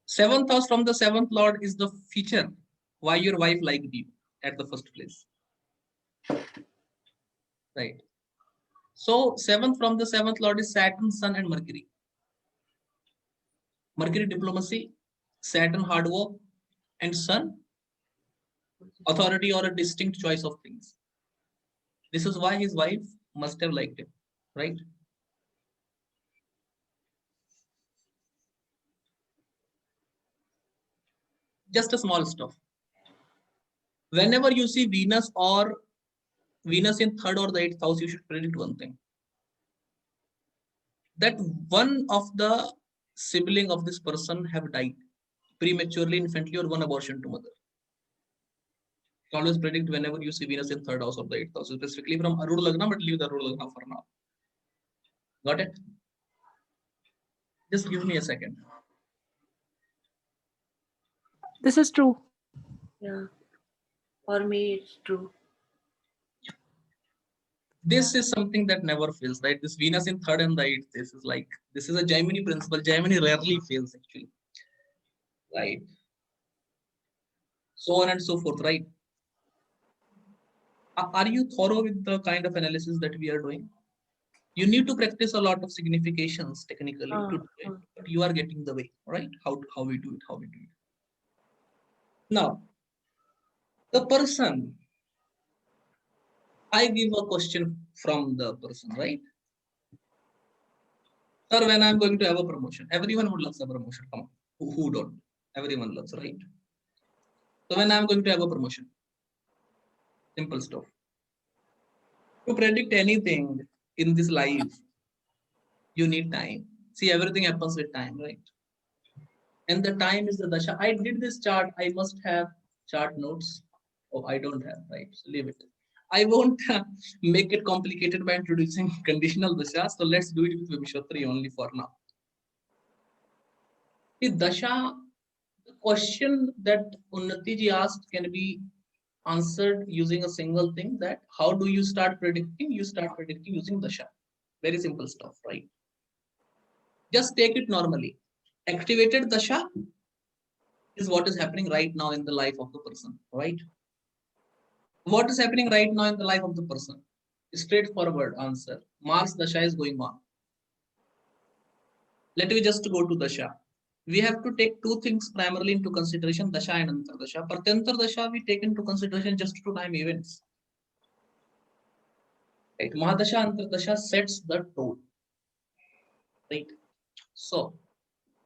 Seventh house from the seventh lord is the feature why your wife liked you at the first place, right? So seventh from the seventh lord is Saturn, Sun, and Mercury. Mercury diplomacy, Saturn hard work, and Sun authority or a distinct choice of things. This is why his wife must have liked him, right? Just a small stuff. Whenever you see Venus or Venus in third or the eighth house, you should predict one thing, that one of the sibling of this person have died prematurely, infantily, or one abortion to mother. Always predict whenever you see Venus in third house or the eighth house, specifically from Arud Lagna, but leave the Arud Lagna for now. Got it? Just give me a second. This is true. Yeah. For me, it's true. This is something that never fails, right? This Venus in third and the eighth, this is a Gemini principle. Gemini rarely fails, actually, right? So on and so forth, right? Are you thorough with the kind of analysis that we are doing? You need to practice a lot of significations technically to do it, but you are getting the way, right? How we do it. Now, the person, I give a question from the person, right? Sir, when I'm going to have a promotion, everyone would love a promotion. Come on, who don't? Everyone loves, right? So when I'm going to have a promotion, simple stuff. To predict anything in this life, you need time. See, everything happens with time, right? And the time is the dasha. I did this chart. I must have chart notes. Oh, I don't have, right? So leave it. I won't make it complicated by introducing conditional dasha. So let's do it with Vimishvatri only for now. The dasha, the question that Unnati ji asked can be answered using a single thing, that how do you start predicting? You start predicting using dasha. Very simple stuff, right? Just take it normally. Activated dasha is what is happening right now in the life of the person, right? What is happening right now in the life of the person? Straightforward answer. Mars dasha is going on. Let me just go to dasha. We have to take two things primarily into consideration, dasha and antardasha. Pratyantar dasha we take into consideration just to time events. Right? Mahadasha, antardasha sets the tone. Right? So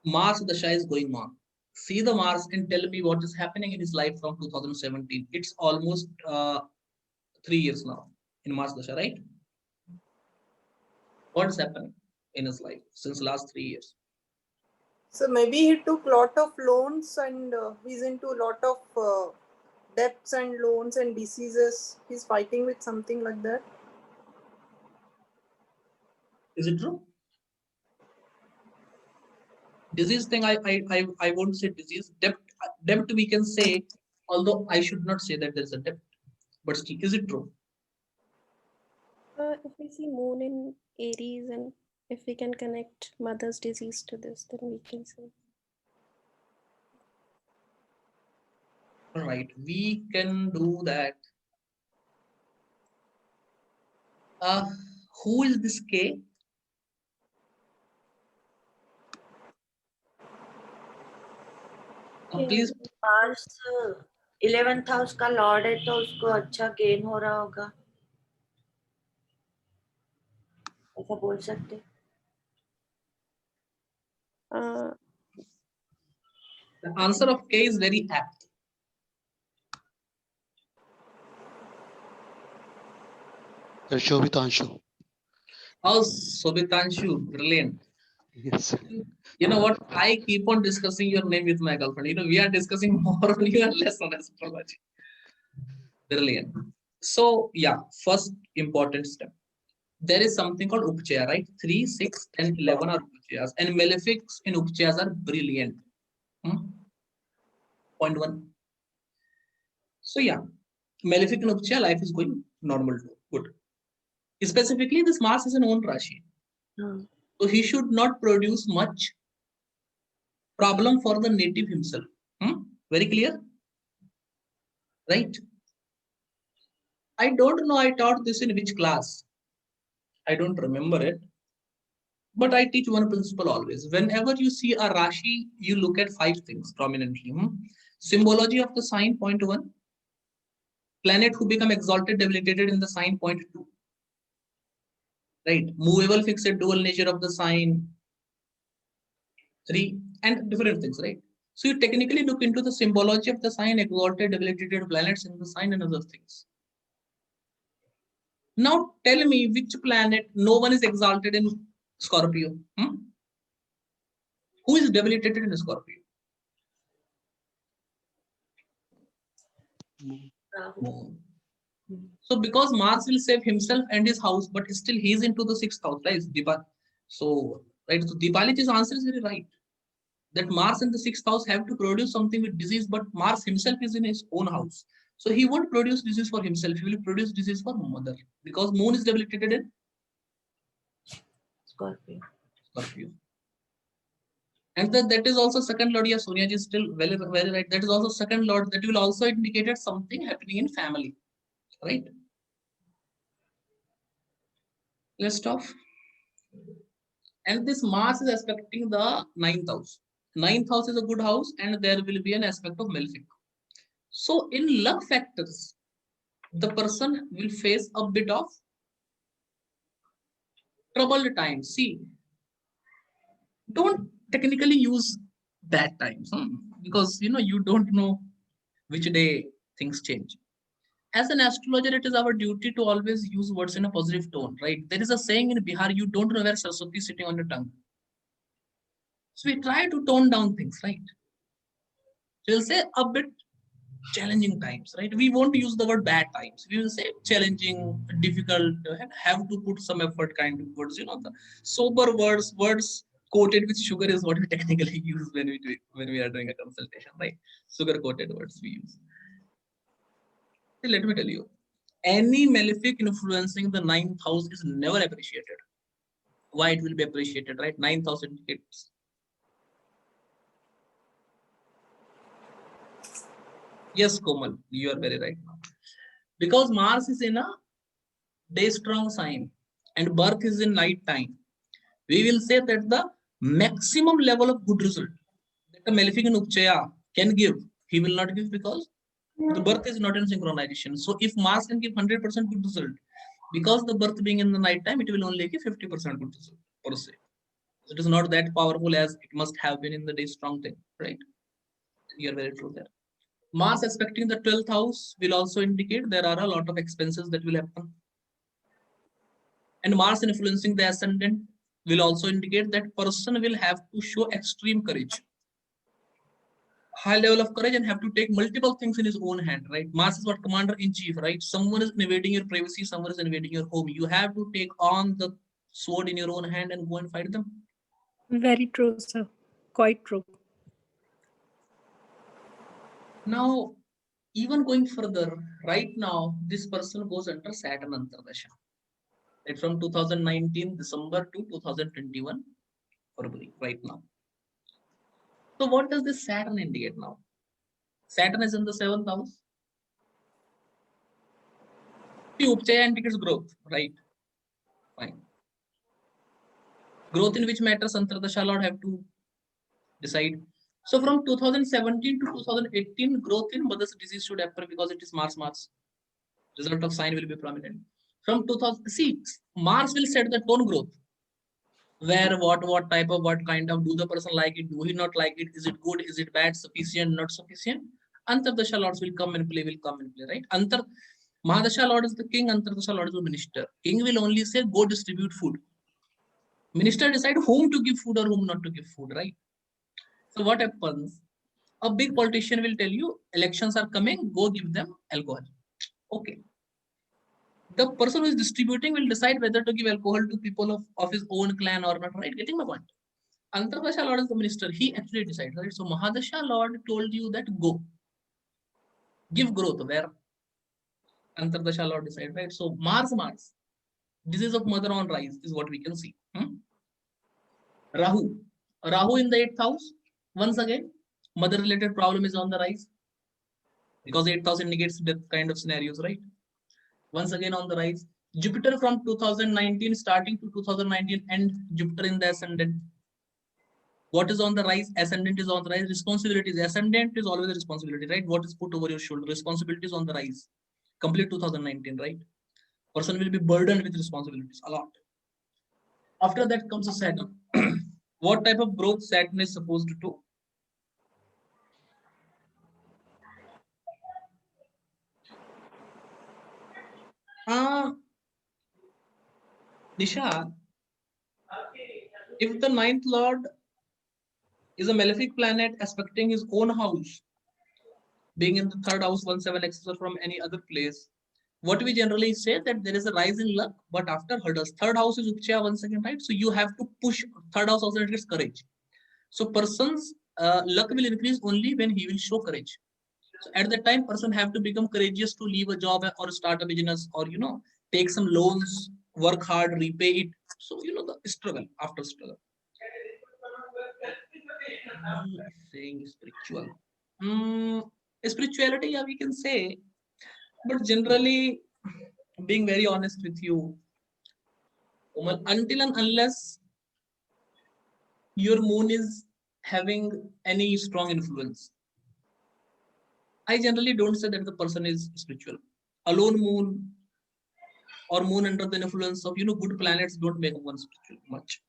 Mars dasha is going on. See the Mars and tell me what is happening in his life from 2017. It's almost 3 years now in Mars dasha, right? What's happening in his life since last 3 years? So maybe he took lot of loans and he's into a lot of debts and loans and diseases. He's fighting with something like that. Is it true? Disease thing, I won't say disease. Debt we can say, although I should not say that there's a debt. But still, is it true? If we see moon in Aries and if we can connect mother's disease to this, then we can say. All right, we can do that. Who is this K? Please. Mars 11th house का Lord है तो उसको अच्छा gain हो रहा होगा, ऐसा बोल सकते. The answer of K is very apt. Shobitanshu. Oh, Sobitanshu, brilliant. Yes. You know what? I keep on discussing your name with my girlfriend. You know, we are discussing more on you and less on astrology. Brilliant. So, yeah, first important step. There is something called Upachaya, right? 3, 6, 10, 11 are Upachayas. And malefics in Upachayas are brilliant. Point 1. So, yeah, malefic in Upachaya, life is going normal too. Good. Specifically, this Mars is an own Rashi. So he should not produce much problem for the native himself. Very clear? Right? I don't know I taught this in which class. I don't remember it. But I teach one principle always. Whenever you see a Rashi, you look at 5 things prominently. Symbology of the sign, point 1. Planet who become exalted, debilitated in the sign, point 2. Right? Movable, fixed, dual nature of the sign, 3. And different things, right? So you technically look into the symbology of the sign, exalted, debilitated planets in the sign and other things. Now tell me which planet no one is exalted in Scorpio. Who is debilitated in Scorpio? Moon. So because Mars will save himself and his house, but still he is into the 6th house, right? So Dipali's answer is very right. That Mars in the 6th house have to produce something with disease, but Mars himself is in his own house. So he won't produce disease for himself. He will produce disease for mother because Moon is debilitated in Scorpio. And that is also second lord. Yeah, Sonia ji is still very, very right. That is also second lord. That will also indicate something happening in family, right? Let's stop. And this Mars is aspecting the 9th house. 9th house is a good house, and there will be an aspect of malefic. So in luck factors, the person will face a bit of troubled times. See, don't technically use bad times because you don't know which day things change. As an astrologer, it is our duty to always use words in a positive tone, right? There is a saying in Bihar, you don't know where Saraswati is sitting on your tongue. So we try to tone down things, right? So we'll say a bit challenging times, right? We won't use the word bad times. We will say challenging, difficult, have to put some effort kind of words. The sober words coated with sugar is what we technically use when we are doing a consultation, right? Sugar coated words we use. Let me tell you, any malefic influencing the 9th house is never appreciated. Why it will be appreciated, right? 9th house indicates. Yes, Komal, you are very right now. Because Mars is in a day strong sign and birth is in night time, we will say that the maximum level of good result that a malefic in Upchaya can give, he will not give because the birth is not in synchronization. So if Mars can give 100% good result, because the birth being in the night time, it will only give 50% good result per se. It is not that powerful as it must have been in the day strong thing, right? You are very true there. Mars aspecting the 12th house will also indicate there are a lot of expenses that will happen. And Mars influencing the ascendant will also indicate that person will have to show extreme courage. High level of courage and have to take multiple things in his own hand, right? Mars is what commander in chief, right? Someone is invading your privacy, someone is invading your home. You have to take on the sword in your own hand and go and fight them. Very true, sir. Quite true. Now, even going further, right now, this person goes under Saturn Antardasha. Right, from 2019 December to 2021 February, right now. So what does this Saturn indicate now? Saturn is in the 7th house. The Upchaya indicates growth, right? Fine. Growth in which matters Antardasha Lord have to decide. So from 2017 to 2018, growth in mother's disease should appear because it is Mars. Result of sign will be prominent. From 2006, Mars will set the tone growth. Where, what type of, what kind of, do the person like it, do he not like it, is it good, is it bad, sufficient, not sufficient? Antardasha Lords will come and play, right? Mahadasha Lord is the king, Antardasha Lord is the minister. King will only say, go distribute food. Minister decide whom to give food or whom not to give food, right? So what happens? A big politician will tell you, elections are coming, go give them alcohol. Okay. The person who is distributing will decide whether to give alcohol to people of his own clan or not, right? Getting my point. Antardasha Lord is the minister. He actually decides, right? So Mahadasha Lord told you that go. Give growth. Where? Antardasha Lord decides, right? So Mars. Disease of mother on rise is what we can see. Rahu in the 8th house Once again, mother related problem is on the rise because 8,000 indicates death kind of scenarios, right? Once again on the rise. Jupiter from 2019 starting to 2019 and Jupiter in the ascendant. What is on the rise? Ascendant is on the rise. Responsibilities. Ascendant is always a responsibility, right? What is put over your shoulder? Responsibilities on the rise. Complete 2019, right? Person will be burdened with responsibilities a lot. After that comes a Saturn. What type of growth Saturn is supposed to do? Nisha, if the ninth lord is a malefic planet aspecting his own house, being in the third house, 1/7 or from any other place, what we generally say that there is a rise in luck, but after hurdles. Third house is Upchaya once again, right? So you have to push. Third house also gets courage. So person's luck will increase only when he will show courage. So at that time, person have to become courageous to leave a job or start a business or take some loans, work hard, repay it. So the struggle after struggle. Saying spiritual. Spirituality, yeah, we can say, but generally, being very honest with you, Umal, until and unless your moon is having any strong influence, I generally don't say that the person is spiritual. Alone moon or moon under the influence of good planets don't make one spiritual much.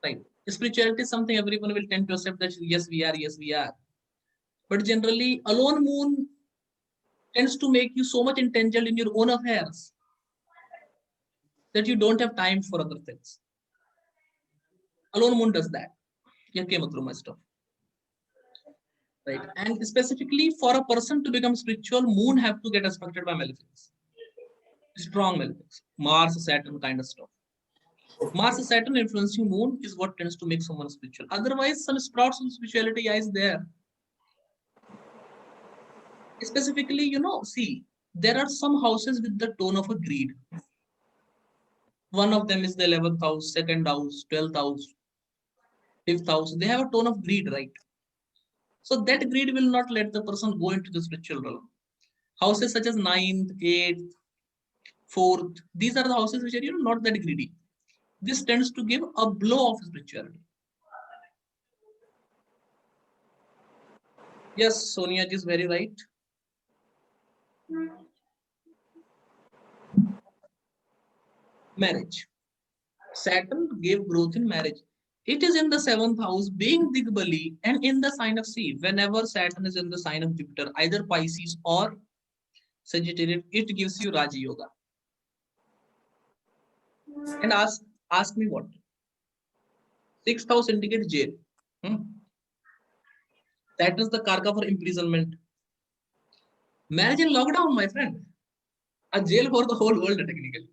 Right. Spirituality is something everyone will tend to accept that yes, we are, yes, we are. But generally, alone moon tends to make you so much entangled in your own affairs that you don't have time for other things. Alone moon does that. You came through my stuff. Right. And specifically for a person to become spiritual, moon have to get aspected by malefics. Strong malefics. Mars, Saturn kind of stuff. Mars, Saturn influencing moon is what tends to make someone spiritual. Otherwise, some sprouts of spirituality is there. Specifically, see, there are some houses with the tone of a greed. One of them is the 11th house, second house, 12th house, 5th house. They have a tone of greed, right? So that greed will not let the person go into the spiritual realm. Houses such as 9th, 8th, 4th, these are the houses which are not that greedy. This tends to give a blow of spirituality. Yes, Sonia is very right. Marriage. Saturn gave growth in marriage. It is in the 7th house, being Digbali and in the sign of sea. Whenever Saturn is in the sign of Jupiter, either Pisces or Sagittarius, it gives you Raja Yoga. And ask me what? 6th house indicates jail. That is the karka for imprisonment. Marriage in lockdown, my friend. A jail for the whole world, technically.